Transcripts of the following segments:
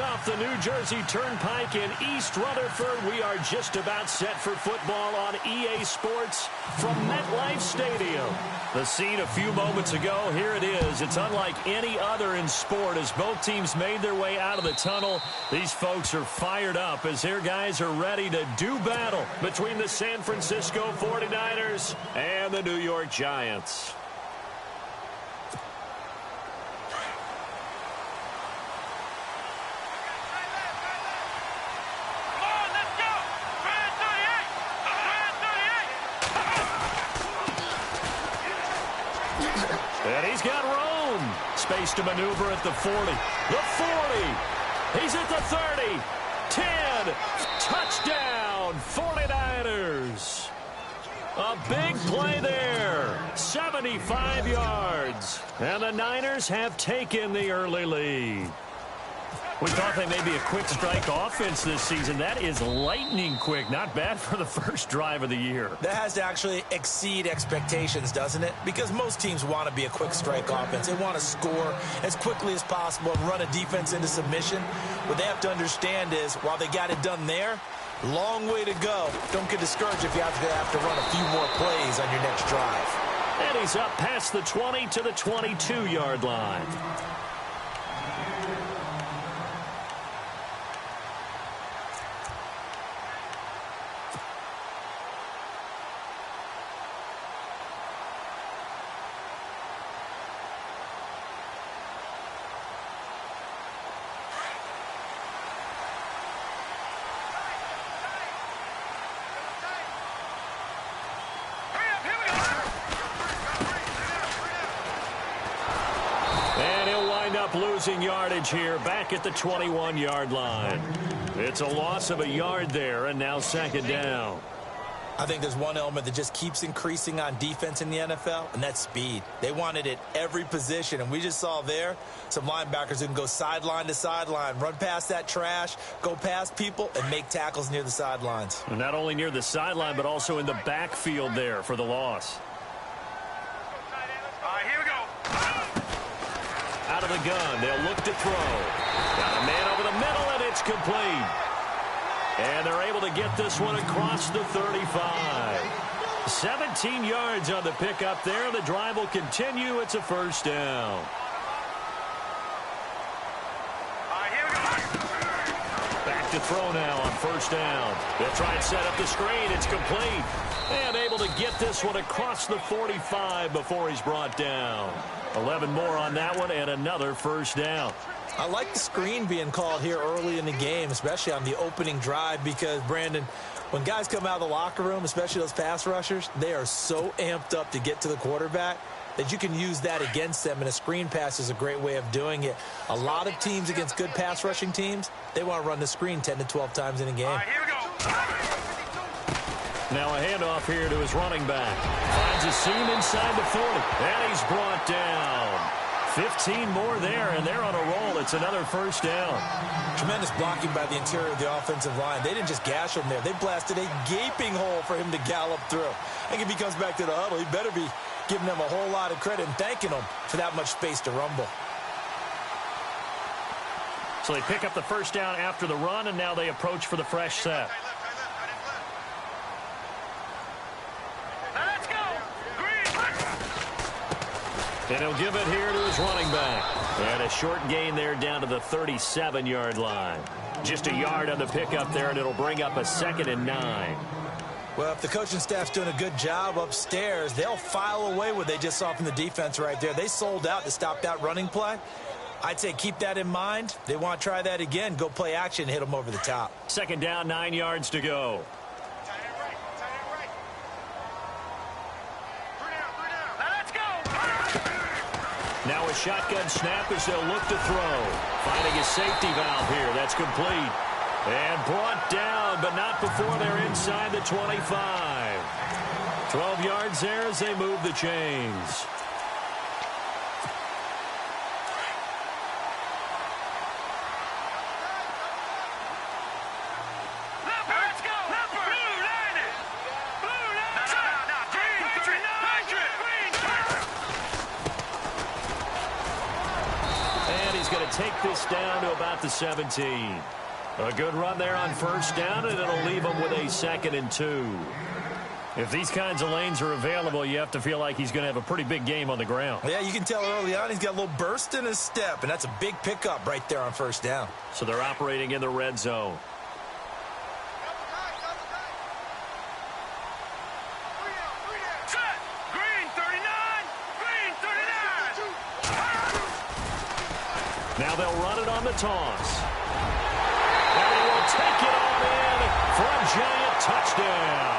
off the New Jersey Turnpike in East Rutherford. We are just about set for football on EA Sports from MetLife Stadium. The scene a few moments ago, here it is. It's unlike any other in sport as both teams made their way out of the tunnel. These folks are fired up as their guys are ready to do battle between the San Francisco 49ers and the New York Giants. And he's got room. Space to maneuver at the 40. The 40. He's at the 30. 10. Touchdown, 49ers. A big play there. 75 yards. And the Niners have taken the early lead. We thought they may be a quick strike offense this season. That is lightning quick. Not bad for the first drive of the year. That has to actually exceed expectations, doesn't it? Because most teams want to be a quick strike offense. They want to score as quickly as possible and run a defense into submission. What they have to understand is, while they got it done there, long way to go. Don't get discouraged if you have to run a few more plays on your next drive. And he's up past the 20 to the 22-yard line. Losing yardage here back at the 21-yard line. It's a loss of a yard there, and now second down. I think there's one element that just keeps increasing on defense in the NFL, and that's speed. They want it at every position, and we just saw there some linebackers who can go sideline to sideline, run past that trash, go past people, and make tackles near the sidelines. And not only near the sideline, but also in the backfield there for the loss. Here we go. Out of the gun, they'll look to throw. Got a man over the middle, and it's complete. And they're able to get this one across the 35. 17 yards on the pickup there. The drive will continue. It's a first down. Here we go. Back to throw now on first down. They'll try and set up the screen. It's complete. And able to get this one across the 45 before he's brought down. 11 more on that one and another first down. I like the screen being called here early in the game, especially on the opening drive, because, Brandon, when guys come out of the locker room, especially those pass rushers, they are so amped up to get to the quarterback that you can use that against them, and a screen pass is a great way of doing it. A lot of teams against good pass rushing teams, they want to run the screen 10 to 12 times in a game. Here we go. Now a handoff here to his running back. Finds a seam inside the 40. And he's brought down. 15 more there, and they're on a roll. It's another first down. Tremendous blocking by the interior of the offensive line. They didn't just gash him there. They blasted a gaping hole for him to gallop through. I think if he comes back to the huddle, he better be giving them a whole lot of credit and thanking them for that much space to rumble. So they pick up the first down after the run, and now they approach for the fresh set. And he'll give it here to his running back. And a short gain there down to the 37-yard line. Just a yard on the pickup there, and it'll bring up a 2nd and 9. Well, if the coaching staff's doing a good job upstairs, they'll file away what they just saw from the defense right there. They sold out to stop that running play. I'd say keep that in mind. They want to try that again. Go play action, hit them over the top. Second down, 9 yards to go. Now a shotgun snap as they'll look to throw. Finding a safety valve here. That's complete. And brought down, but not before they're inside the 25. 12 yards there as they move the chains. take this down to about the 17. A good run there on first down, and it'll leave them with a 2nd and 2. If these kinds of lanes are available, you have to feel like he's going to have a pretty big game on the ground. Yeah, you can tell early on he's got a little burst in his step, and that's a big pickup right there on first down. So they're operating in the red zone. Set. Green 39. Green 39. Now they'll run it on the toss. And he will take it on in for a giant touchdown.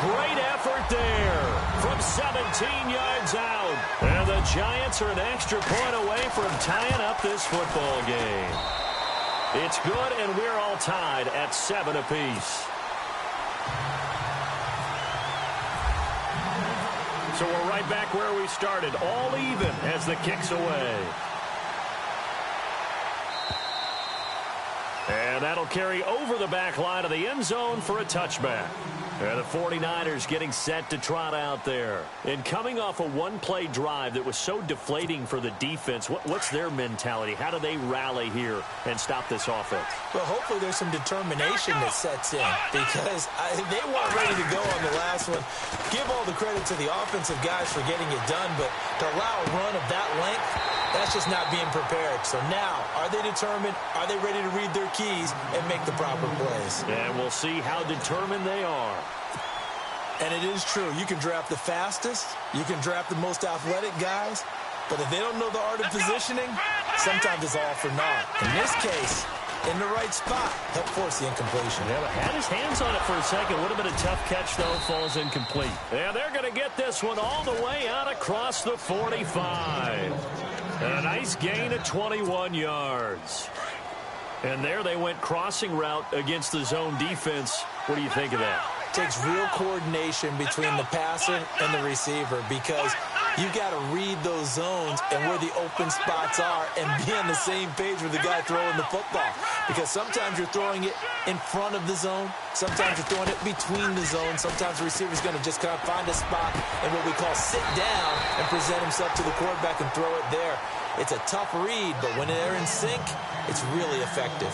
Great effort there from 17 yards out. And the Giants are an extra point away from tying up this football game. It's good, and we're all tied at 7 apiece. So we're right back where we started, all even as the kick's away. And that'll carry over the back line of the end zone for a touchback. And the 49ers getting set to trot out there. And coming off a one-play drive that was so deflating for the defense, what's their mentality? How do they rally here and stop this offense? Well, hopefully there's some determination that sets in because they weren't ready to go on the last one. Give all the credit to the offensive guys for getting it done, but to allow a run of that length, that's just not being prepared. So now, are they determined? Are they ready to read their keys and make the proper plays? And we'll see how determined they are. And it is true. You can draft the fastest. You can draft the most athletic guys. But if they don't know the art of positioning, sometimes it's all for naught. In this case, in the right spot, help force the incompletion. Yeah, but had his hands on it for a second. Would have been a tough catch, though. Falls incomplete. And they're going to get this one all the way out across the 45. And a nice gain of 21 yards. And there they went crossing route against the zone defense. What do you think of that? Takes real coordination between the passer and the receiver because you've got to read those zones and where the open spots are and be on the same page with the guy throwing the football. Because sometimes you're throwing it in front of the zone. Sometimes you're throwing it between the zones. Sometimes the receiver's going to just kind of find a spot and what we call sit down and present himself to the quarterback and throw it there. It's a tough read, but when they're in sync, it's really effective.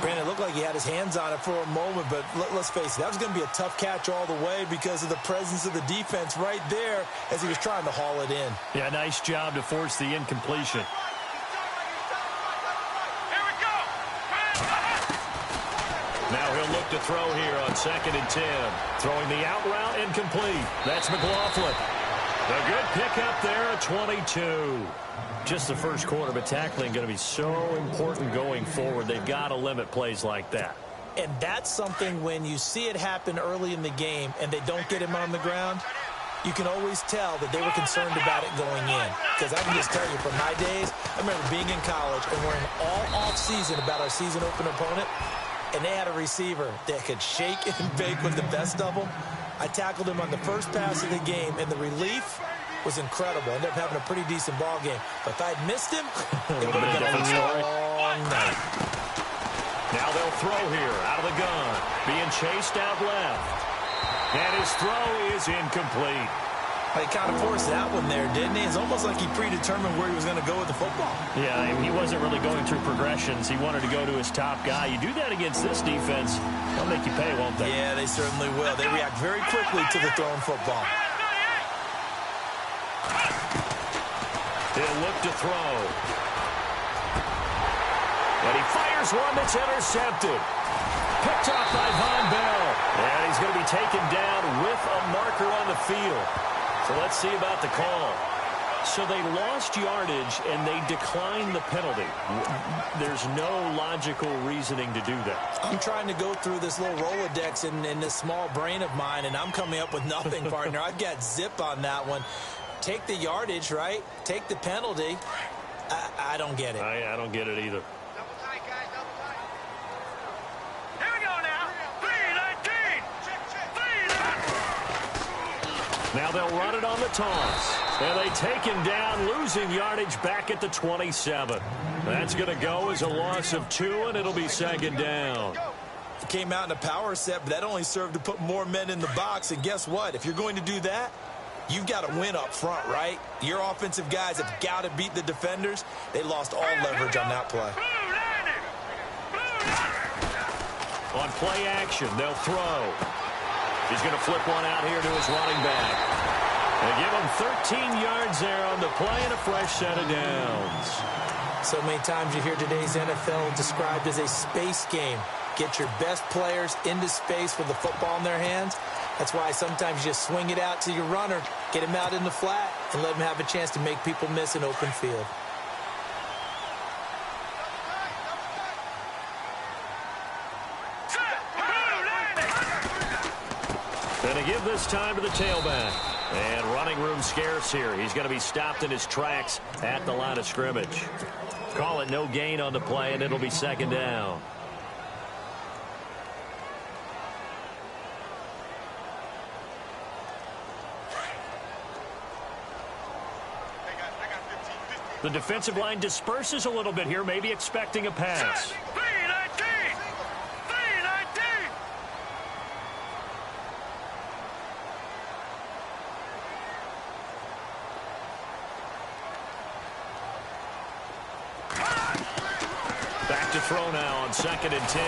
Granted, it looked like he had his hands on it for a moment, but let's face it, that was going to be a tough catch all the way because of the presence of the defense right there as he was trying to haul it in. Yeah, nice job to force the incompletion. Here we go. Now he'll look to throw here on 2nd and 10. Throwing the out route incomplete. That's McLaughlin. A good pickup there at 22. Just the first quarter, but tackling going to be so important going forward. They've got to limit plays like that. And that's something when you see it happen early in the game and they don't get him on the ground, you can always tell that they were concerned about it going in. Because I can just tell you from my days, I remember being in college and worrying all off-season about our season opener opponent, and they had a receiver that could shake and bake with the best of them. I tackled him on the first pass of the game, and the relief was incredible. Ended up having a pretty decent ball game. But if I'd missed him, it would have been a long night. Now they'll throw here out of the gun. Being chased out left. And his throw is incomplete. He kind of forced that one there, didn't he? It's almost like he predetermined where he was going to go with the football. Yeah, he wasn't really going through progressions. He wanted to go to his top guy. You do that against this defense, they'll make you pay, won't they? Yeah, they certainly will. They react very quickly to the thrown football. He'll look to throw. And he fires one that's intercepted. Picked off by Von Bell. And he's going to be taken down with a marker on the field. So let's see about the call. So they lost yardage, and they declined the penalty. There's no logical reasoning to do that. I'm trying to go through this little Rolodex in this small brain of mine, and I'm coming up with nothing, partner. I've got zip on that one. Take the yardage, right? Take the penalty. I don't get it. I don't get it either. Double tight, guys. Double tight. Here we go now. 3-19. Now they'll run it on the toss. And they take him down, losing yardage back at the 27. That's going to go as a loss of 2, and it'll be 2nd down. It came out in a power set, but that only served to put more men in the box. And guess what? If you're going to do that, You've got to win up front, right? Your offensive guys have got to beat the defenders. They lost all leverage on that play. On play action, they'll throw. He's going to flip one out here to his running back. They give him 13 yards there on the play and a fresh set of downs. So many times you hear today's NFL described as a space game. Get your best players into space with the football in their hands. That's why sometimes you just swing it out to your runner, get him out in the flat, and let him have a chance to make people miss an open field. Going to give this time to the tailback. And running room scarce here. He's going to be stopped in his tracks at the line of scrimmage. Call it no gain on the play, and it'll be second down. The defensive line disperses a little bit here, maybe expecting a pass. Back to throw now on 2nd and 10.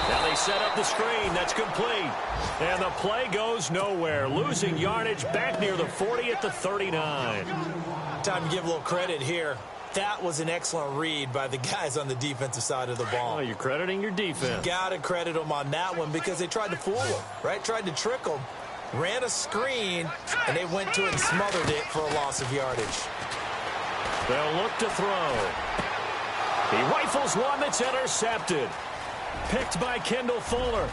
Now they set up the screen. That's complete. And the play goes nowhere. Losing yardage back near the 40 at the 39. Time to give a little credit here. That was an excellent read by the guys on the defensive side of the ball. Oh, you're crediting your defense. Got to credit them on that one because they tried to fool them, right? Tried to trick them. Ran a screen, and they went to it and smothered it for a loss of yardage. They'll look to throw. He rifles one that's intercepted. Picked by Kendall Fuller.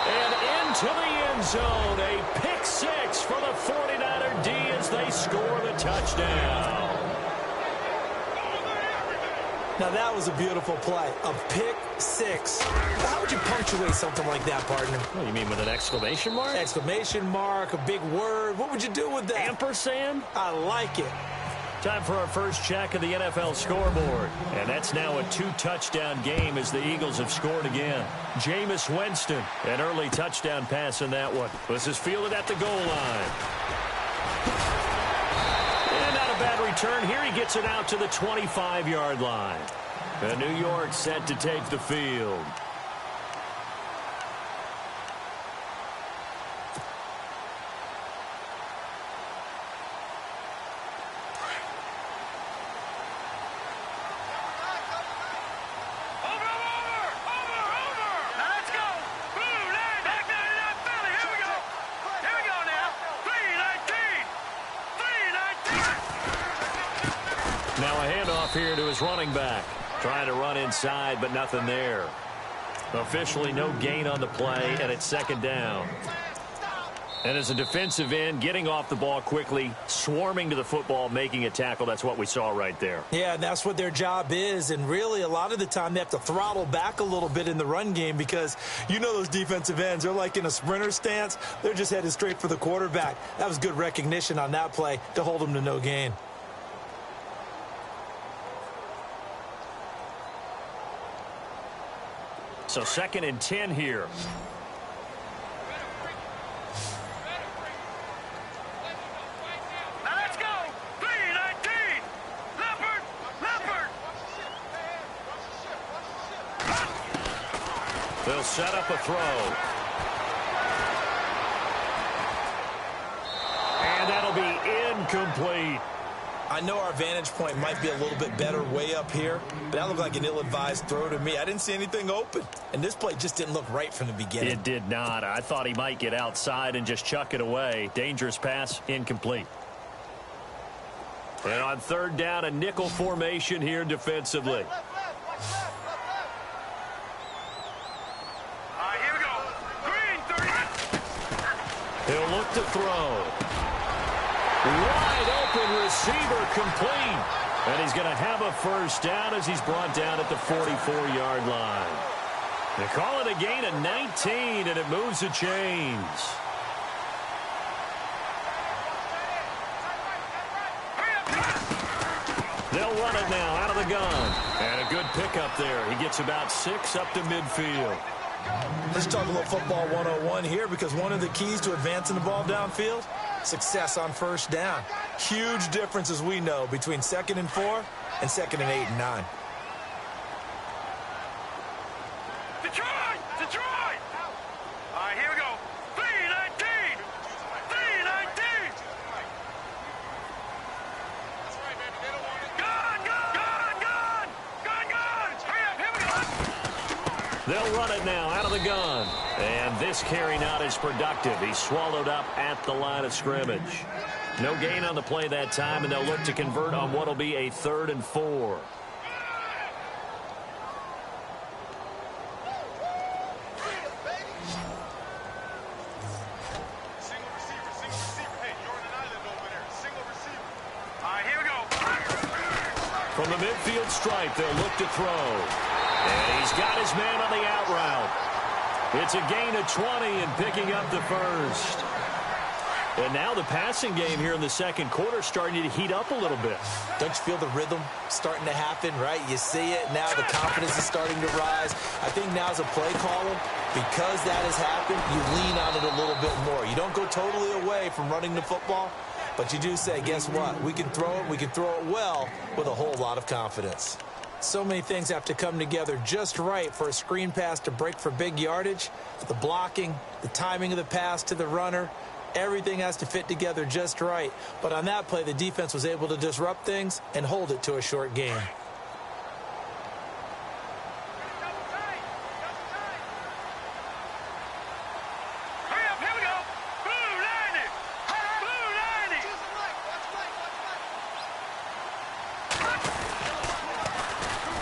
And into the end zone. A pick six for the 49er D as they score the touchdown. Now that was a beautiful play. A pick six. How would you punctuate something like that, partner? What, you mean with an exclamation mark? Exclamation mark, a big word. What would you do with that? Ampersand? I like it. Time for our first check of the NFL scoreboard. And that's now a 2-touchdown game as the Eagles have scored again. Jameis Winston, an early touchdown pass in that one. This is fielded at the goal line. And not a bad return here. He gets it out to the 25-yard line. And New York set to take the field. Now a handoff here to his running back. Trying to run inside, but nothing there. Officially no gain on the play, and it's second down. And as a defensive end, getting off the ball quickly, swarming to the football, making a tackle, that's what we saw right there. Yeah, and that's what their job is. And really, a lot of the time, they have to throttle back a little bit in the run game because you know those defensive ends, they're like in a sprinter stance. They're just headed straight for the quarterback. That was good recognition on that play to hold them to no gain. So 2nd and 10 here. Now let's go. 3-19. Leopard. They'll set up a throw. And that'll be incomplete. I know our vantage point might be a little bit better way up here, but that looked like an ill-advised throw to me. I didn't see anything open, and this play just didn't look right from the beginning. It did not. I thought he might get outside and just chuck it away. Dangerous pass, incomplete. And on 3rd down, a nickel formation here defensively. Here we go. Green, 30. He'll look to throw. Wide open receiver complete. And he's going to have a first down as he's brought down at the 44-yard line. They call it a gain of 19, and it moves the chains. They'll run it now out of the gun. And a good pickup there. He gets about 6 up to midfield. Let's talk a little football 101 here, because one of the keys to advancing the ball downfield, success on first down. Huge difference, as we know, between 2nd and 4 and 2nd and 8 and 9. Detroit! Detroit! All right, here we go. 3-19! 3-19! That's right, baby. They don't want it. Gun! Gun! Gun! Gun! Gun! Hurry up, here we go. They'll run it now out of the gun. And this carry not as productive. He's swallowed up at the line of scrimmage. No gain on the play that time, and they'll look to convert on what will be a 3rd and 4. From the midfield stripe, they'll look to throw. And he's got his man on the out route. It's a gain of 20 and picking up the first. And now the passing game here in the second quarter starting to heat up a little bit. Don't you feel the rhythm starting to happen, right? You see it now. The confidence is starting to rise. I think now as a play caller, because that has happened, you lean on it a little bit more. You don't go totally away from running the football, but you do say, guess what? We can throw it. We can throw it well with a whole lot of confidence. So many things have to come together just right for a screen pass to break for big yardage. The blocking, the timing of the pass to the runner, everything has to fit together just right. But on that play, the defense was able to disrupt things and hold it to a short game. Hurry up, here we go. Blue 90. Blue 90.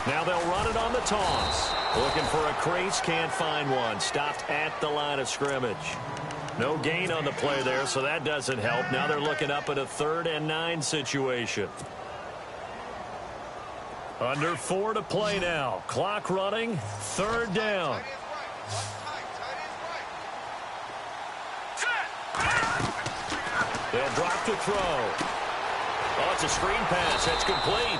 Now they'll run it on the toss. Looking for a crease, can't find one. Stopped at the line of scrimmage. No gain on the play there, so that doesn't help. Now they're looking up at a 3rd and 9 situation. Under 4 to play now. Clock running. 3rd down. They'll drop to throw. Oh, it's a screen pass. That's complete.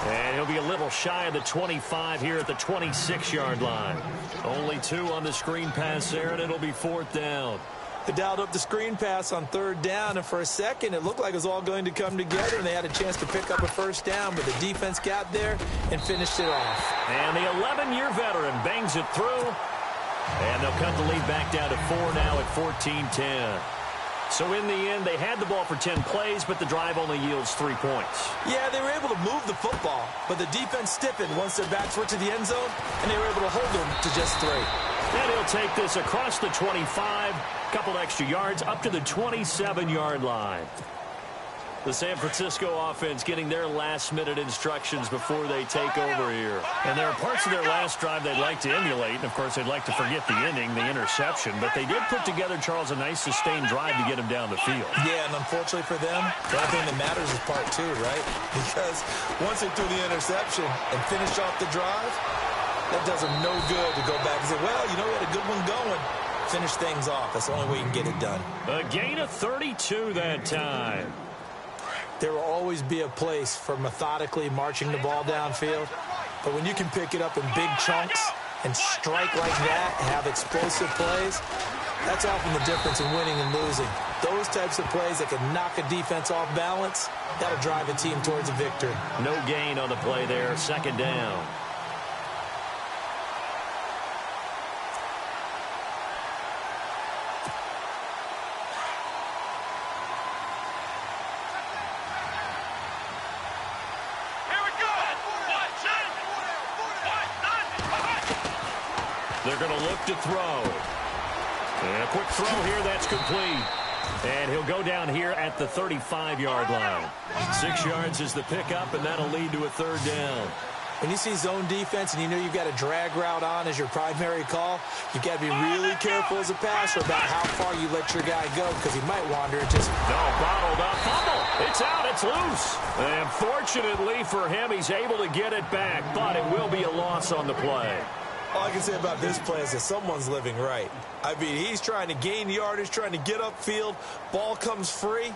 And he'll be a little shy of the 25 here at the 26-yard line. Only 2 on the screen pass there, and it'll be 4th down. They dialed up the screen pass on 3rd down, and for a second it looked like it was all going to come together, and they had a chance to pick up a 1st down, but the defense got there and finished it off. And the 11-year veteran bangs it through, and they'll cut the lead back down to 4 now at 14-10. So in the end, they had the ball for 10 plays, but the drive only yields 3 points. Yeah, they were able to move the football, but the defense stiffened once their backs were to the end zone, and they were able to hold them to just 3. And he'll take this across the 25, couple extra yards, up to the 27-yard line. The San Francisco offense getting their last-minute instructions before they take over here. And there are parts of their last drive they'd like to emulate. And, of course, they'd like to forget the ending, the interception. But they did put together, Charles, a nice sustained drive to get him down the field. Yeah, and unfortunately for them, the only thing that matters is part 2, right? Because once they threw the interception and finished off the drive, that does them no good to go back and say, well, you know, we had a good one going. Finish things off. That's the only way you can get it done. A gain of 32 that time. There will always be a place for methodically marching the ball downfield. But when you can pick it up in big chunks and strike like that, have explosive plays, that's often the difference in winning and losing. Those types of plays that can knock a defense off balance, that'll drive a team towards a victory. No gain on the play there. 2nd down. They're going to look to throw. And a quick throw here, that's complete. And he'll go down here at the 35-yard line. 6 yards is the pickup, and that'll lead to a 3rd down. When you see zone defense and you know you've got a drag route on as your primary call, you've got to be really careful as a passer about how far you let your guy go, because he might wander and just... No, bottled up. Fumble. It's out. It's loose. And fortunately for him, he's able to get it back, but it will be a loss on the play. All I can say about this play is that someone's living right. I mean, he's trying to gain yardage, trying to get upfield. Ball comes free.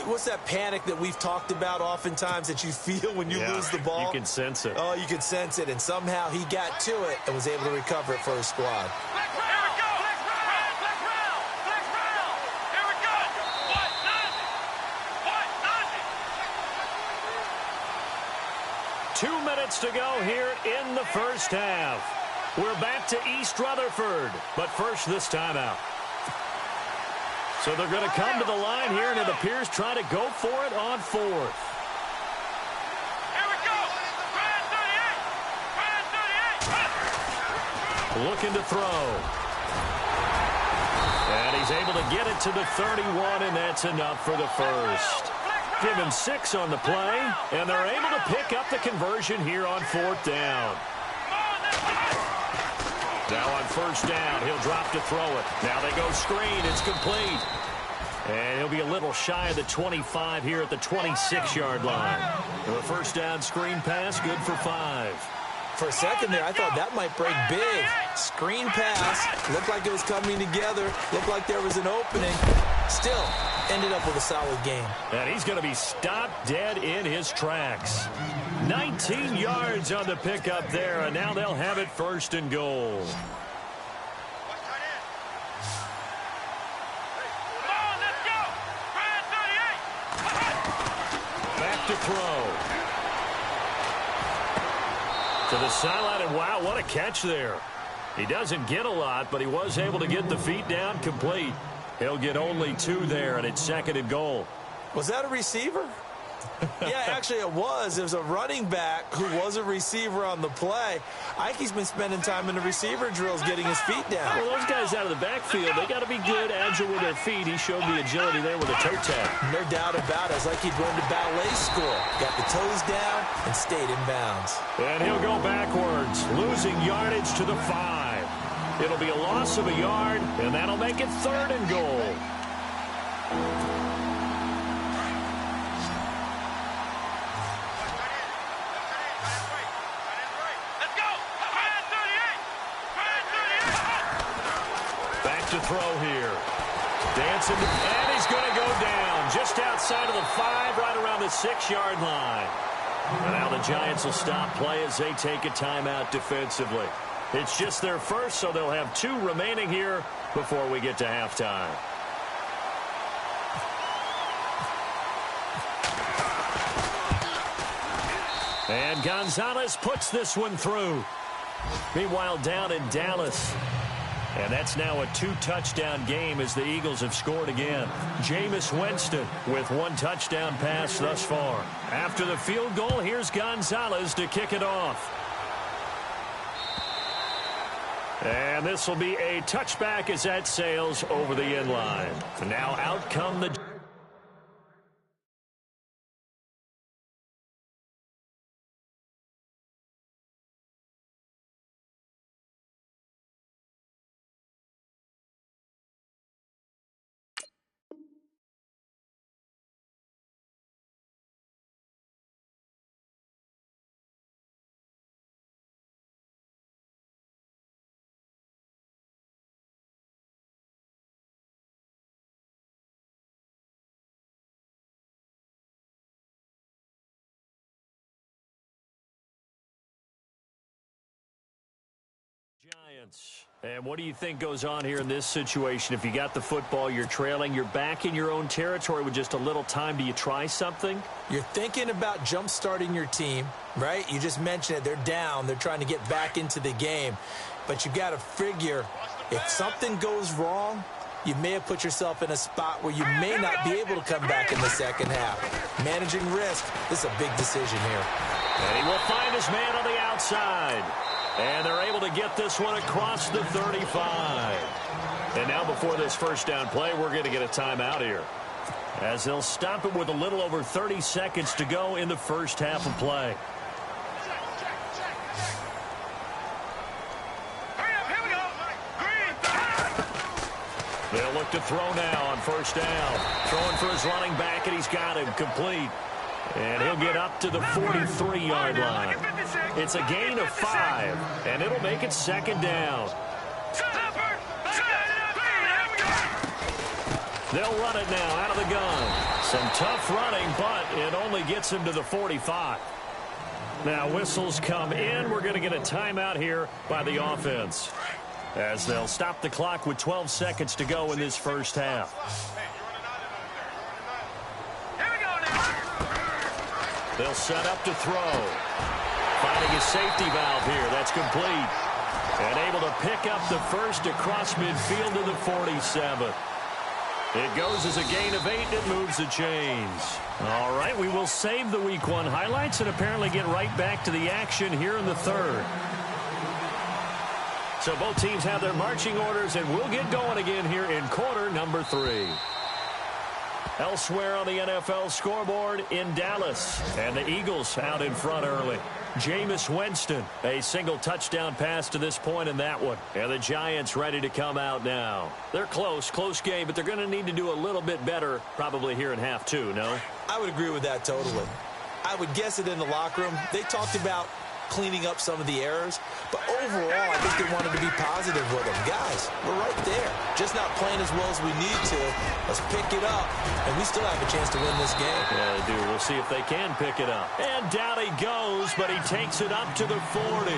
What's that panic that we've talked about oftentimes that you feel when you lose the ball? You can sense it. Oh, you can sense it, and somehow he got to it and was able to recover it for his squad. Here we go. Flex round. Here we go. What? Nothing. 2 minutes to go here in the first half. We're back to East Rutherford, but first this timeout. So they're going to come to the line here, and it appears trying to go for it on fourth. Here we go. Brad 38. Looking to throw. And he's able to get it to the 31, and that's enough for the first. Give him 6 on the play, and they're able to pick up the conversion here on fourth down. Now on first down, he'll drop to throw it. Now they go screen. It's complete. And he'll be a little shy of the 25 here at the 26-yard line. The first down screen pass, good for 5. For a second there, I thought that might break big. Screen pass. Looked like it was coming together. Looked like there was an opening. Still ended up with a solid game. And he's going to be stopped dead in his tracks. 19 yards on the pickup there, and now they'll have it first and goal. Back to throw. To the sideline, and wow, what a catch there. He doesn't get a lot, but he was able to get the feet down complete. He'll get only 2 there, and it's second and goal. Was that a receiver? Yeah, actually it was. There was a running back who was a receiver on the play. I think he's been spending time in the receiver drills getting his feet down. Well, those guys out of the backfield, they got to be good, agile with their feet. He showed the agility there with a toe tap. No doubt about it. It's like he'd run to ballet school. Got the toes down and stayed in bounds. And he'll go backwards, losing yardage to the 5. It'll be a loss of a yard, and that'll make it third and goal. To throw here. Dancing, and he's going to go down just outside of the 5, right around the 6-yard line. And now the Giants will stop play as they take a timeout defensively. It's just their first, so they'll have 2 remaining here before we get to halftime. And Gonzalez puts this one through. Meanwhile, down in Dallas. And that's now a 2-touchdown game as the Eagles have scored again. Jameis Winston with 1 touchdown pass thus far. After the field goal, here's Gonzalez to kick it off. And this will be a touchback as that sails over the end line. Now out come the... Giants. And what do you think goes on here in this situation? If you got the football, you're trailing, you're back in your own territory with just a little time. Do you try something? You're thinking about jump-starting your team, right? You just mentioned it. They're down. They're trying to get back into the game. But you got to figure if something goes wrong, you may have put yourself in a spot where you may not be able to come back in the second half. Managing risk, this is a big decision here. And he will find his man on the outside. And they're able to get this one across the 35. And now before this first down play, we're going to get a timeout here, as they'll stop it with a little over 30 seconds to go in the first half of play. They'll look to throw now on first down. Throwing for his running back, and he's got him complete. And he'll get up to the 43-yard line. It's a gain of 5, and it'll make it second down. They'll run it now out of the gun. Some tough running, but it only gets him to the 45. Now whistles come in. We're going to get a timeout here by the offense, as they'll stop the clock with 12 seconds to go in this first half. They'll set up to throw. Finding a safety valve here. That's complete. And able to pick up the first across midfield to the 47. It goes as a gain of 8, and it moves the chains. All right, we will save the Week 1 highlights and apparently get right back to the action here in the third. So both teams have their marching orders, and we'll get going again here in quarter number 3. Elsewhere on the NFL scoreboard in Dallas, and the Eagles out in front early. Jameis Winston, a single touchdown pass to this point in that one. And the Giants ready to come out now. They're close game, but they're going to need to do a little bit better probably here in half 2, no? I would agree with that totally. I would guess it in the locker room. They talked about cleaning up some of the errors, but overall, I think they wanted to be positive with them. Guys, we're right there. Just not playing as well as we need to. Let's pick it up, and we still have a chance to win this game. Yeah, they do. We'll see if they can pick it up. And down he goes, but he takes it up to the 40.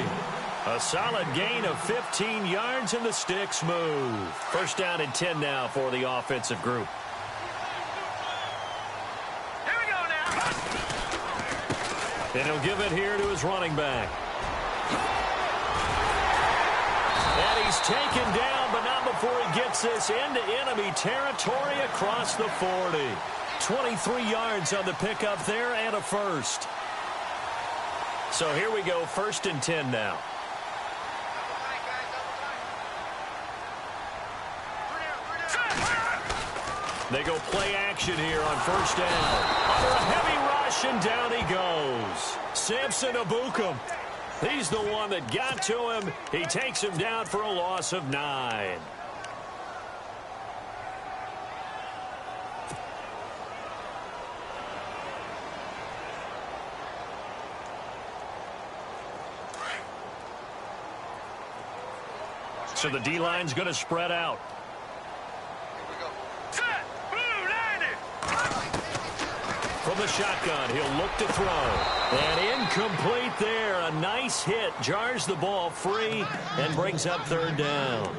A solid gain of 15 yards, and the sticks move. First down and 10 now for the offensive group. And he'll give it here to his running back. And he's taken down, but not before he gets this into enemy territory across the 40. 23 yards on the pickup there and a first. So here we go, first and 10 now. They go play action here on first down. Under a heavy rush, and down he goes. Samson Abukum. He's the one that got to him. He takes him down for a loss of 9. So the D-line's going to spread out. From the shotgun, he'll look to throw. And incomplete there. A nice hit. Jars the ball free and brings up third down.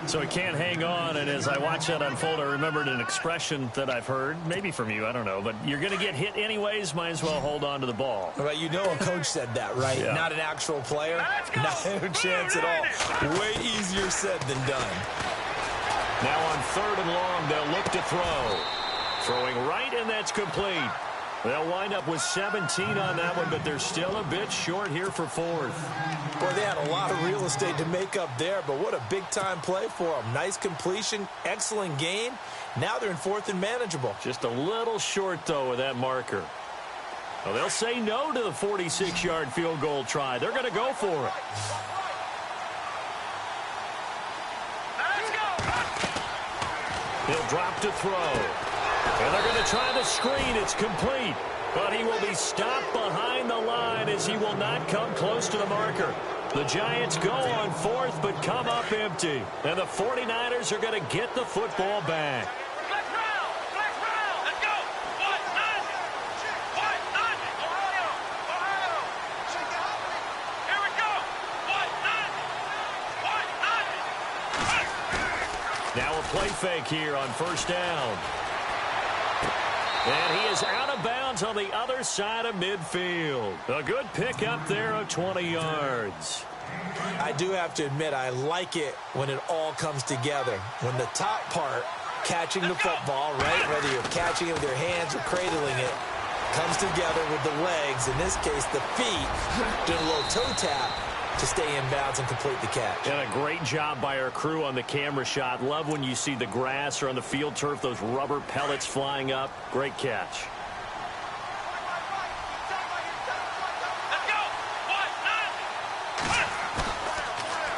So he can't hang on, and as I watch that unfold, I remembered an expression that I've heard, maybe from you, I don't know, but you're going to get hit anyways, might as well hold on to the ball. Well, you know a coach said that, right? Yeah. Not an actual player. Not a chance at all. Way easier said than done. Now on third and long, they'll look to throw. Throwing right, and that's complete. They'll wind up with 17 on that one, but they're still a bit short here for fourth. Boy, they had a lot of real estate to make up there, but what a big-time play for them. Nice completion, excellent gain. Now they're in fourth and manageable. Just a little short, though, with that marker. Well, they'll say no to the 46-yard field goal try. They're going to go for it. He'll drop to throw. And they're going to try the screen. It's complete. But he will be stopped behind the line as he will not come close to the marker. The Giants go on fourth but come up empty. And the 49ers are going to get the football back. Let's go. Ohio. Here we go. Now a play fake here on first down. And he is out of bounds on the other side of midfield. A good pickup there of 20 yards. I do have to admit, I like it when it all comes together. When the top part, catching the football, right, whether you're catching it with your hands or cradling it, comes together with the legs, in this case the feet, doing a little toe tap to stay in bounds and complete the catch. And a great job by our crew on the camera shot. Love when you see the grass or on the field turf, those rubber pellets flying up. Great catch.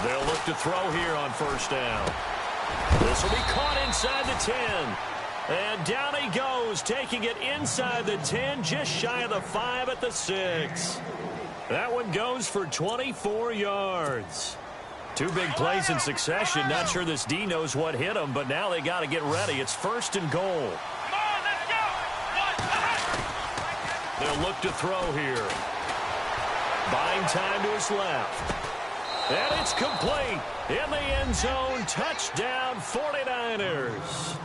They'll look to throw here on first down. This will be caught inside the 10. And down he goes, taking it inside the 10, just shy of the 5 at the 6. That one goes for 24 yards. Two big plays in succession. Not sure this D knows what hit him, but now they got to get ready. It's first and goal. Come on, let's go. He'll look to throw here. Buying time to his left. And it's complete. In the end zone, touchdown 49ers.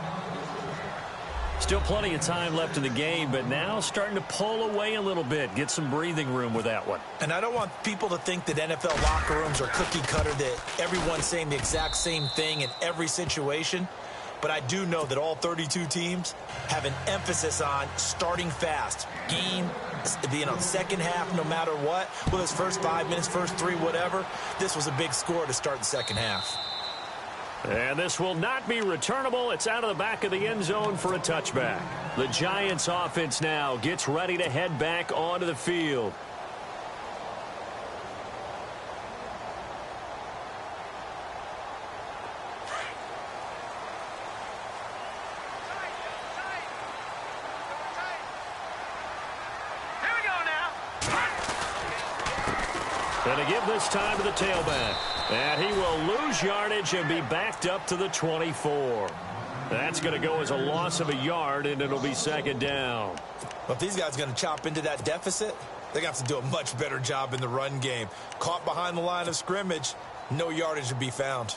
Still plenty of time left in the game, but now starting to pull away a little bit. Get some breathing room with that one. And I don't want people to think that NFL locker rooms are cookie cutter, that everyone's saying the exact same thing in every situation. But I do know that all 32 teams have an emphasis on starting fast. Game, second half, no matter what. Whether it's first 5 minutes, first 3, whatever. This was a big score to start the second half. And this will not be returnable. It's out of the back of the end zone for a touchback. The Giants offense now gets ready to head back onto the field. And to give this time to the tailback. And he will lose yardage and be backed up to the 24. That's going to go as a loss of a yard, and it'll be second down. Well, if these guys are going to chop into that deficit, they're going to have to do a much better job in the run game. Caught behind the line of scrimmage, no yardage to be found.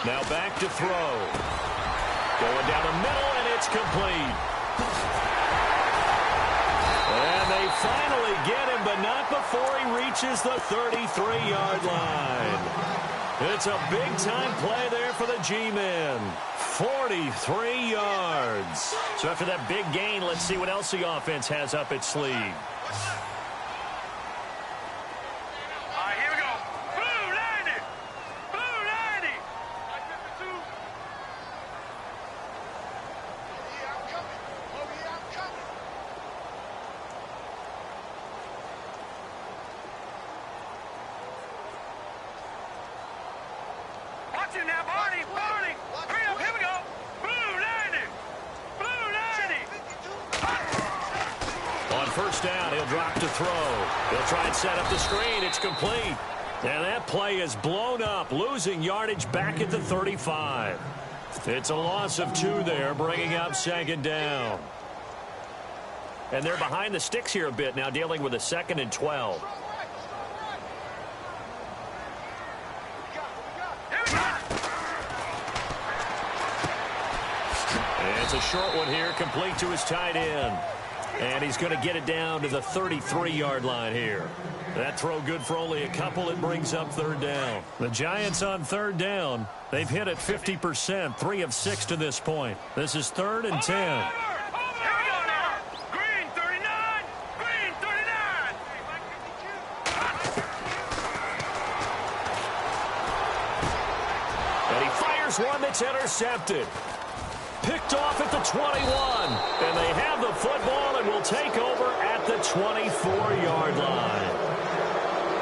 Now back to throw. Going down the middle, and it's complete. And they finally get him, but not before he reaches the 33-yard line. It's a big-time play there for the G-men. 43 yards. So after that big gain, let's see what else the offense has up its sleeve. Now, Barney, hurry up, here we go. Blue 90. On first down, he'll drop to throw. He'll try and set up the screen. It's complete. And that play is blown up, losing yardage back at the 35. It's a loss of 2 there, bringing up second down. And they're behind the sticks here a bit now, dealing with a 2nd and 12. It's a short one here, complete to his tight end. And he's going to get it down to the 33-yard line here. That throw good for only a couple. It brings up third down. The Giants on third down. They've hit it 50%, 3 of 6 to this point. This is 3rd and 10. And he fires one that's intercepted. Picked off at the 21. And they have the football and will take over at the 24-yard line.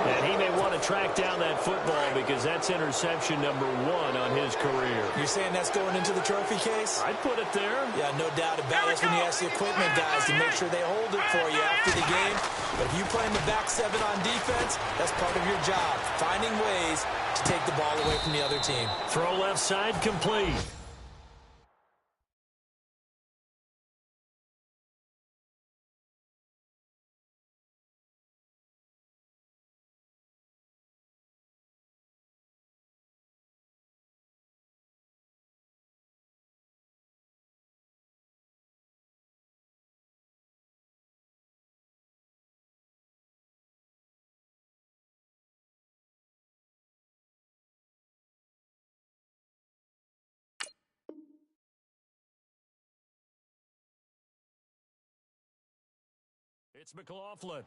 And he may want to track down that football because that's interception number 1 on his career. You're saying that's going into the trophy case? I'd put it there. Yeah, no doubt about it. That's when you ask the equipment guys to make sure they hold it for you after the game. But if you play in the back 7 on defense, that's part of your job, finding ways to take the ball away from the other team. Throw left side complete. It's McLaughlin.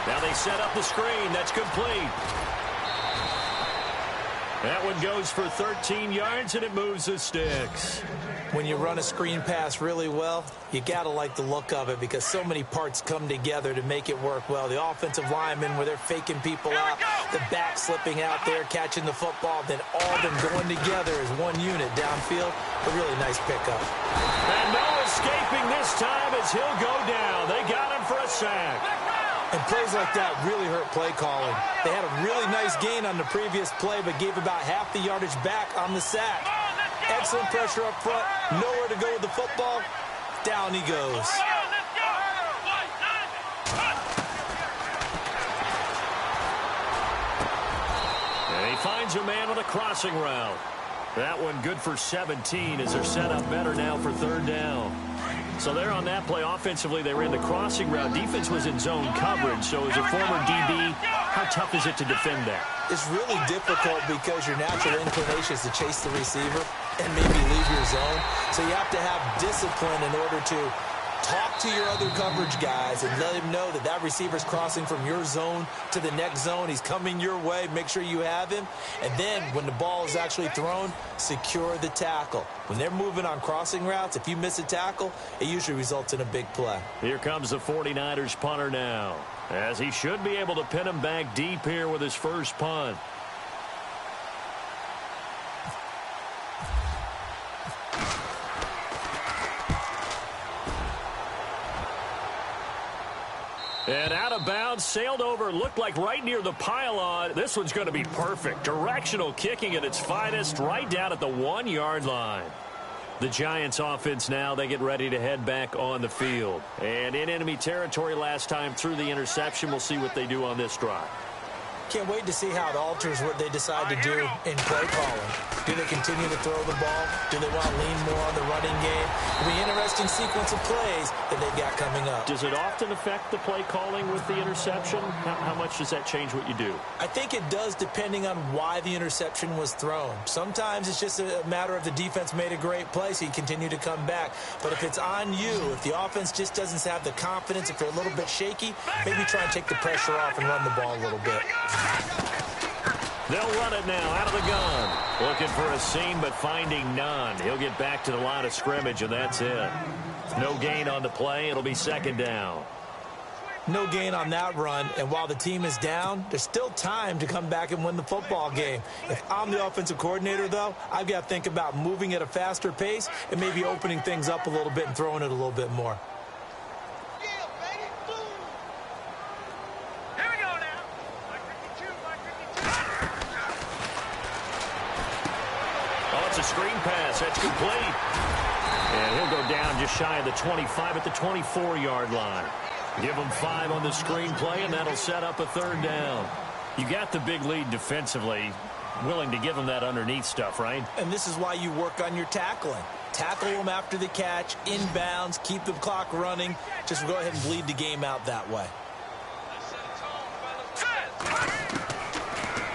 Now they set up the screen. That's complete. That one goes for 13 yards, and it moves the sticks. When you run a screen pass really well, you got to like the look of it because so many parts come together to make it work well. The offensive linemen, where they're faking people out, the back slipping out there, catching the football, then all of them going together as one unit downfield. A really nice pickup. And no escaping this time as he'll go down. They got him for a sack. And plays like that really hurt play calling. They had a really nice gain on the previous play, but gave about half the yardage back on the sack. Excellent pressure up front. Nowhere to go with the football. Down he goes. And he finds a man with a crossing route. That one good for 17 as they're set up better now for third down. So there on that play, offensively, they ran the crossing route. Defense was in zone coverage, so as a former DB, how tough is it to defend that? It's really difficult because your natural inclination is to chase the receiver and maybe leave your zone. So you have to have discipline in order to talk to your other coverage guys and let him know that that receiver's crossing from your zone to the next zone. He's coming your way. Make sure you have him. And then when the ball is actually thrown, secure the tackle. When they're moving on crossing routes, if you miss a tackle, it usually results in a big play. Here comes the 49ers punter now, as he should be able to pin him back deep here with his first punt. And out of bounds, sailed over, looked like right near the pylon. This one's going to be perfect. Directional kicking at its finest, right down at the 1-yard line. The Giants offense now, they get ready to head back on the field. And in enemy territory last time through the interception, we'll see what they do on this drive. Can't wait to see how it alters what they decide to do in play calling. Do they continue to throw the ball? Do they want to lean more on the running game? It'll be an interesting sequence of plays that they've got coming up. Does it often affect the play calling with the interception? How much does that change what you do? I think it does depending on why the interception was thrown. Sometimes it's just a matter of the defense made a great play, so you continue to come back. But if it's on you, if the offense just doesn't have the confidence, if they're a little bit shaky, maybe try and take the pressure off and run the ball a little bit. They'll run it now out of the gun. Looking for a seam, but finding none. He'll get back to the line of scrimmage, and that's it. No gain on the play. It'll be second down. No gain on that run, and while the team is down, there's still time to come back and win the football game. If I'm the offensive coordinator, though, I've got to think about moving at a faster pace and maybe opening things up a little bit and throwing it a little bit more. A screen pass. That's complete. And he'll go down just shy of the 25 at the 24-yard line. Give him 5 on the screen play, and that'll set up a third down. You got the big lead defensively. Willing to give him that underneath stuff, right? And this is why you work on your tackling. Tackle them after the catch, inbounds, keep the clock running. Just go ahead and bleed the game out that way.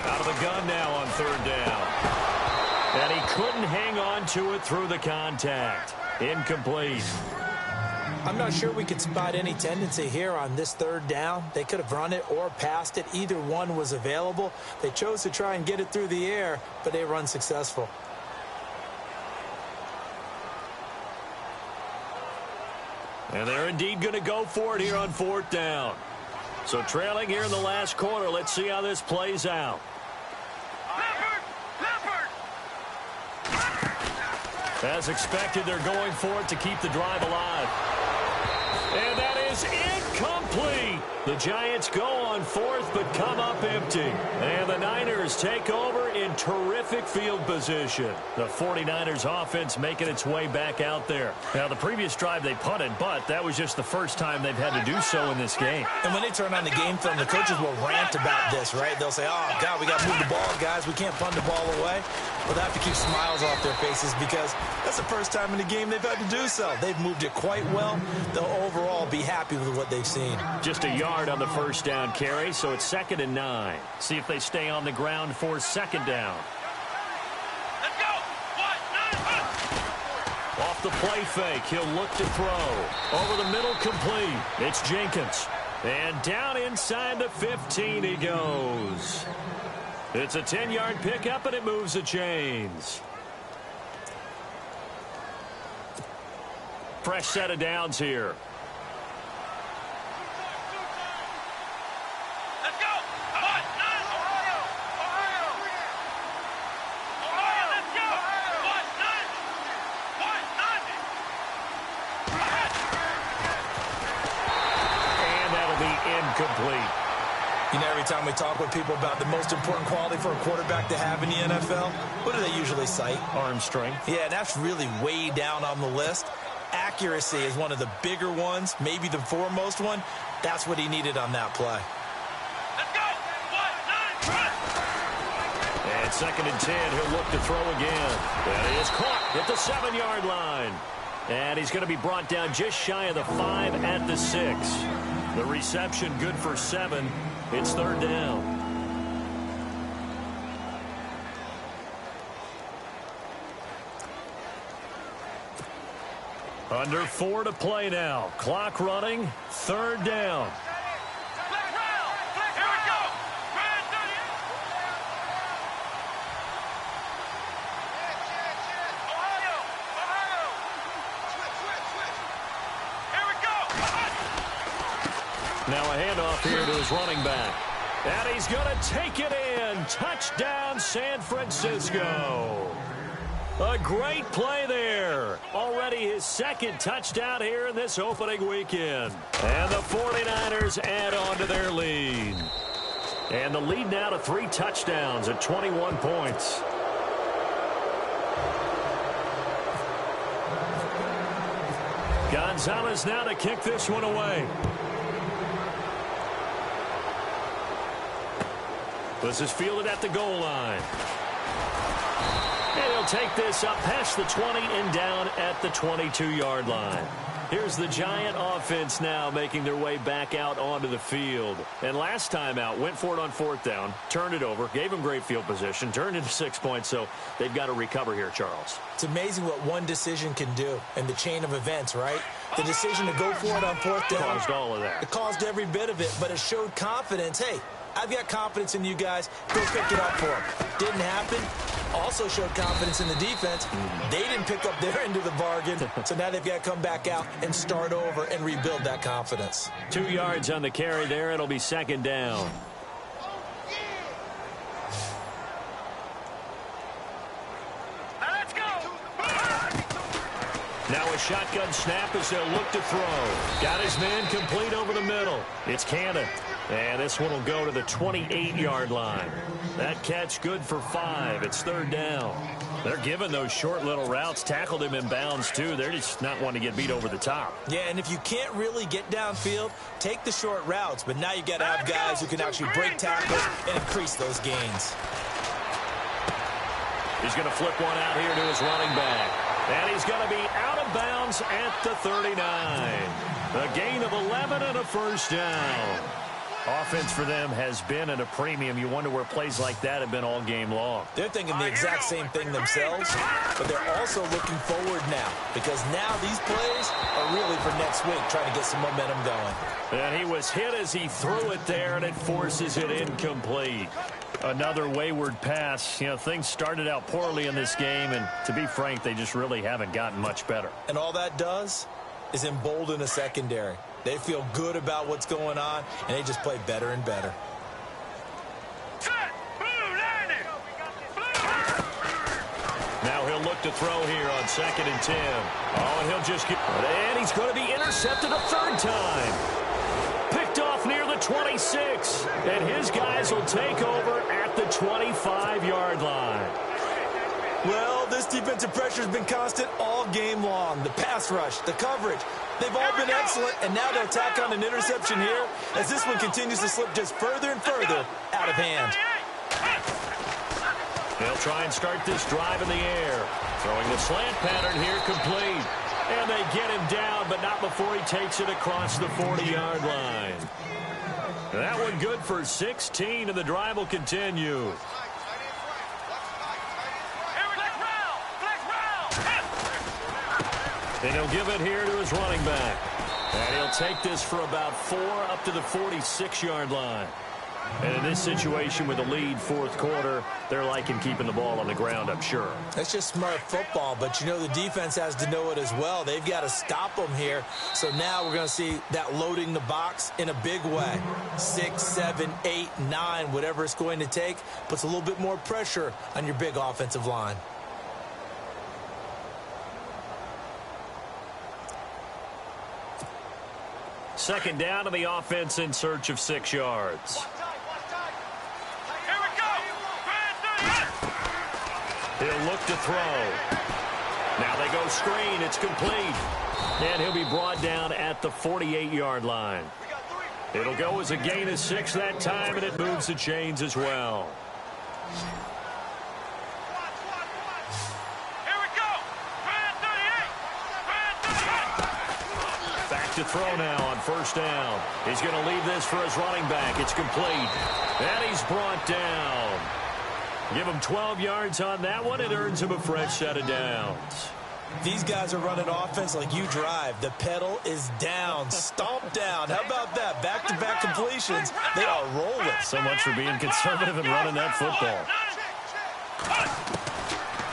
Out of the gun now on third down. And he couldn't hang on to it through the contact. Incomplete. I'm not sure we could spot any tendency here on this third down. They could have run it or passed it. Either one was available. They chose to try and get it through the air, but they were unsuccessful. And they're indeed going to go for it here on fourth down. So trailing here in the last quarter. Let's see how this plays out. As expected, they're going for it to keep the drive alive. And that is incomplete. The Giants go on fourth, but come up empty. And the Niners take over in terrific field position. The 49ers offense making its way back out there. Now, the previous drive they punted, but that was just the first time they've had to do so in this game. And when they turn on the game film, the coaches will rant about this, right? They'll say, oh, God, we got to move the ball, guys. We can't punt the ball away. Well, they have to keep smiles off their faces because that's the first time in the game they've had to do so. They've moved it quite well. They'll overall be happy with what they've seen. Just a yard on the first down carry, so it's 2nd and 9. See if they stay on the ground for second down. Let's go. Off the play fake, he'll look to throw. Over the middle, complete. It's Jenkins. And down inside the 15 he goes. It's a 10-yard pickup, and it moves the chains. Fresh set of downs here. Let's go. Come on. Ohio. Ohio. Ohio, let's go. What? None. What? None. And that'll be incomplete. You know, every time we talk with people about the most important quality for a quarterback to have in the NFL, what do they usually cite? Arm strength. Yeah, and that's really way down on the list. Accuracy is one of the bigger ones, maybe the foremost one. That's what he needed on that play. Let's go. What? None. Run. And 2nd and 10, he'll look to throw again. And he is caught at the 7-yard line. And he's going to be brought down just shy of the 5 at the 6. The reception good for 7. It's 3rd down. Under 4 to play now. Clock running. 3rd down. Flex round. Flex. Here we go. Run 30. Ohio. Ohio. Switch. Here we go. Now a handoff here to his running back. And he's going to take it in. Touchdown, San Francisco. A great play there. Already his 2nd touchdown here in this opening weekend. And the 49ers add on to their lead. And the lead now to 3 touchdowns at 21 points. Gonzalez now to kick this one away. This is fielded at the goal line. And he'll take this up past the 20 and down at the 22-yard line. Here's the Giant offense now making their way back out onto the field. And last time out, went for it on 4th down, turned it over, gave them great field position, turned into 6 points, so they've got to recover here, Charles. It's amazing what one decision can do in the chain of events, right? The decision to go for it on 4th down. Caused all of that. It caused every bit of it, but it showed confidence. Hey, I've got confidence in you guys. Go pick it up for them. Didn't happen. Also showed confidence in the defense. They didn't pick up their end of the bargain, so now they've got to come back out and start over and rebuild that confidence. 2 yards on the carry there. It'll be 2nd down. Let's go. Now a shotgun snap as they'll look to throw. Got his man complete over the middle. It's Cannon. And this one will go to the 28-yard line. That catch good for 5. It's 3rd down. They're giving those short little routes. Tackled him in bounds, too. They're just not wanting to get beat over the top. Yeah, and if you can't really get downfield, take the short routes. But now you've got to have guys who can actually break tackles and increase those gains. He's going to flip one out here to his running back. And he's going to be out of bounds at the 39. A gain of 11 and a 1st down. Offense for them has been at a premium. You wonder where plays like that have been all game long. They're thinking the exact same thing themselves, but they're also looking forward now because now these plays are really for next week, trying to get some momentum going. And he was hit as he threw it there, and it forces it incomplete. Another wayward pass. You know, things started out poorly in this game, and to be frank, they just really haven't gotten much better. And all that does is embolden a secondary. They feel good about what's going on, and they just play better and better. Now he'll look to throw here on 2nd and 10. Oh, and he'll just get... And he's going to be intercepted a 3rd time. Picked off near the 26. And his guys will take over at the 25-yard line. Well, this defensive pressure has been constant all game long. The pass rush, the coverage, they've all been excellent, and now they'll tack on an interception here as this one continues to slip just further and further out of hand. They'll try and start this drive in the air. Throwing the slant pattern here complete. And they get him down, but not before he takes it across the 40-yard line. That one good for 16, and the drive will continue. And he'll give it here to his running back. And he'll take this for about 4 up to the 46-yard line. And in this situation with a lead fourth quarter, they're liking keeping the ball on the ground, I'm sure. That's just smart football, but you know the defense has to know it as well. They've got to stop them here. So now we're going to see that loading the box in a big way. 6, 7, 8, 9, whatever it's going to take, puts a little bit more pressure on your big offensive line. Second down to the offense in search of 6 yards. Here we go. He'll look to throw. Now they go screen. It's complete. And he'll be brought down at the 48-yard line. It'll go as a gain of 6 that time, and it moves the chains as well. To throw now on first down. He's going to leave this for his running back. It's complete. And he's brought down. Give him 12 yards on that one. It earns him a fresh set of downs. These guys are running offense like you drive. The pedal is down. Stomp down. How about that? Back-to-back completions. They are rolling. So much for being conservative and running that football.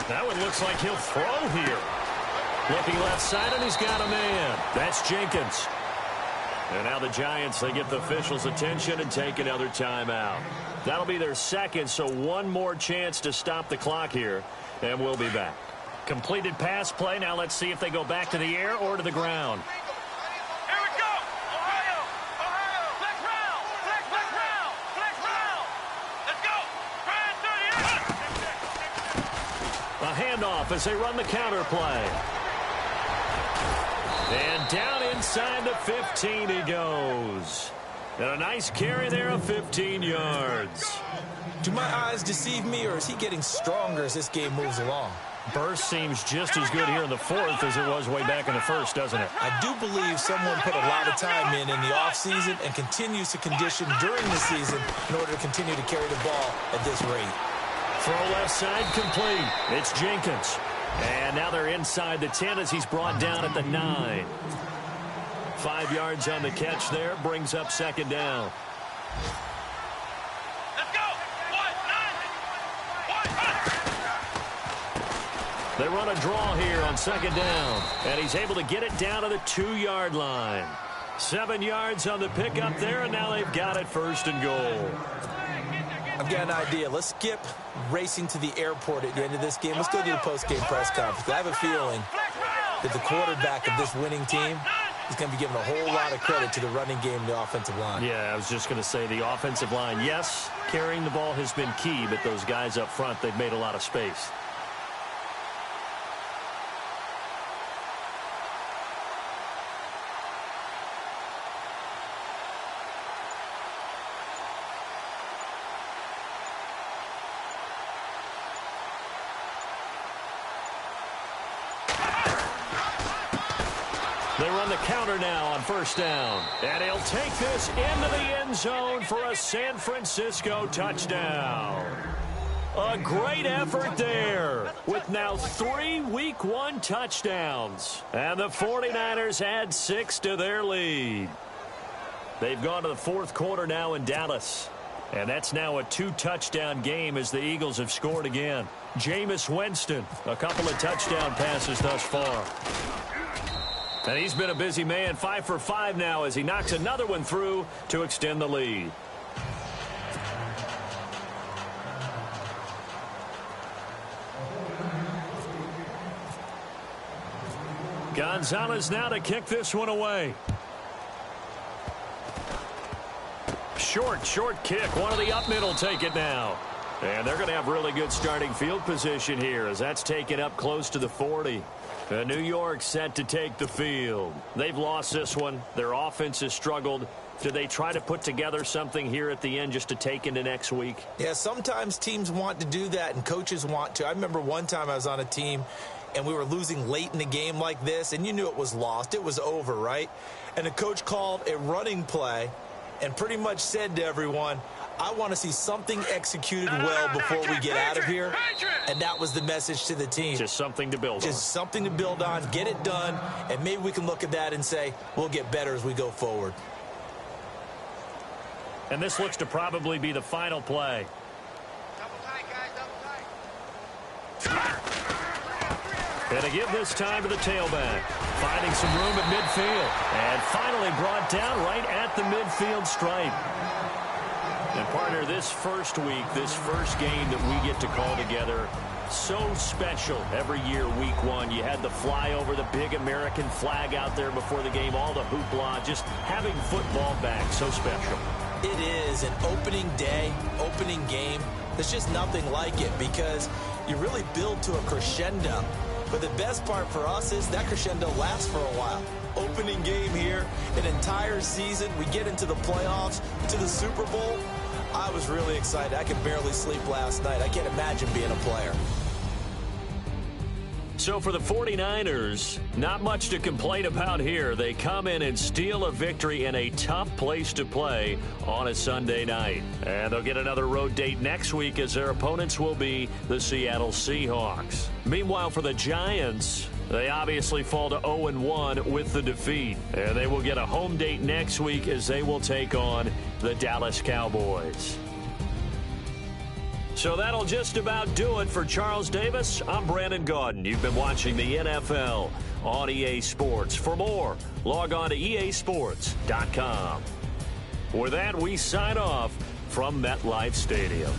That one looks like he'll throw here. Looking left side, and he's got a man. That's Jenkins. And now the Giants, they get the officials' attention and take another timeout. That'll be their second, so one more chance to stop the clock here, and we'll be back. Completed pass play. Now let's see if they go back to the air or to the ground. Here we go. Ohio. Flex round. Flex round. Let's go. A handoff as they run the counter play. And down inside the 15 he goes. And a nice carry there of 15 yards. Do my eyes deceive me, or is he getting stronger as this game moves along? Burst seems just as good here in the fourth as it was way back in the first, doesn't it? I do believe someone put a lot of time in the offseason and continues to condition during the season in order to continue to carry the ball at this rate. Throw left side complete. It's Jenkins. And now they're inside the 10 as he's brought down at the 9. 5 yards on the catch there. Brings up second down. Let's go. They run a draw here on second down. And he's able to get it down to the 2-yard line. 7 yards on the pickup there, and now they've got it first and goal. I've got an idea. Let's skip racing to the airport at the end of this game. Let's go to the post-game press conference. I have a feeling that the quarterback of this winning team is going to be given a whole lot of credit to the running game and the offensive line. Yeah, I was just going to say the offensive line, yes, carrying the ball has been key, but those guys up front, they've made a lot of space. They run the counter now on first down. And he'll take this into the end zone for a San Francisco touchdown. A great effort there with now 3 Week 1 touchdowns. And the 49ers add 6 to their lead. They've gone to the fourth quarter now in Dallas. And that's now a 2-touchdown game as the Eagles have scored again. Jameis Winston, a couple of touchdown passes thus far. And he's been a busy man, 5 for 5 now as he knocks another one through to extend the lead. Gonzalez now to kick this one away. Short kick. One of the up mid will take it now. And they're going to have really good starting field position here as that's taken up close to the 40. New York set to take the field. They've lost this one. Their offense has struggled. Do they try to put together something here at the end just to take into next week? Yeah, sometimes teams want to do that and coaches want to. I remember one time I was on a team and we were losing late in the game like this, and you knew it was lost. It was over, right? And the coach called a running play and pretty much said to everyone, I want to see something executed well before we get out of here. And that was the message to the team. Just something to build on. Just something to build on, get it done, and maybe we can look at that and say, we'll get better as we go forward. And this looks to probably be the final play. Double tight, guys, double tight. And to give this time to the tailback. Finding some room at midfield. And finally brought down right at the midfield stripe. And partner, this first week, this first game that we get to call together, so special every year, week one. You had the flyover, the big American flag out there before the game, all the hoopla, just having football back, so special. It is an opening day, opening game. There's just nothing like it because you really build to a crescendo. But the best part for us is that crescendo lasts for a while. Opening game here, an entire season. We get into the playoffs, to the Super Bowl. I was really excited. I could barely sleep last night. I can't imagine being a player. So for the 49ers, not much to complain about here. They come in and steal a victory in a tough place to play on a Sunday night. And they'll get another road date next week as their opponents will be the Seattle Seahawks. Meanwhile, for the Giants, they obviously fall to 0-1 with the defeat. And they will get a home date next week as they will take on the Dallas Cowboys. So that'll just about do it for Charles Davis. I'm Brandon Gaudin. You've been watching the NFL on EA Sports. For more, log on to easports.com. With that, we sign off from MetLife Stadium.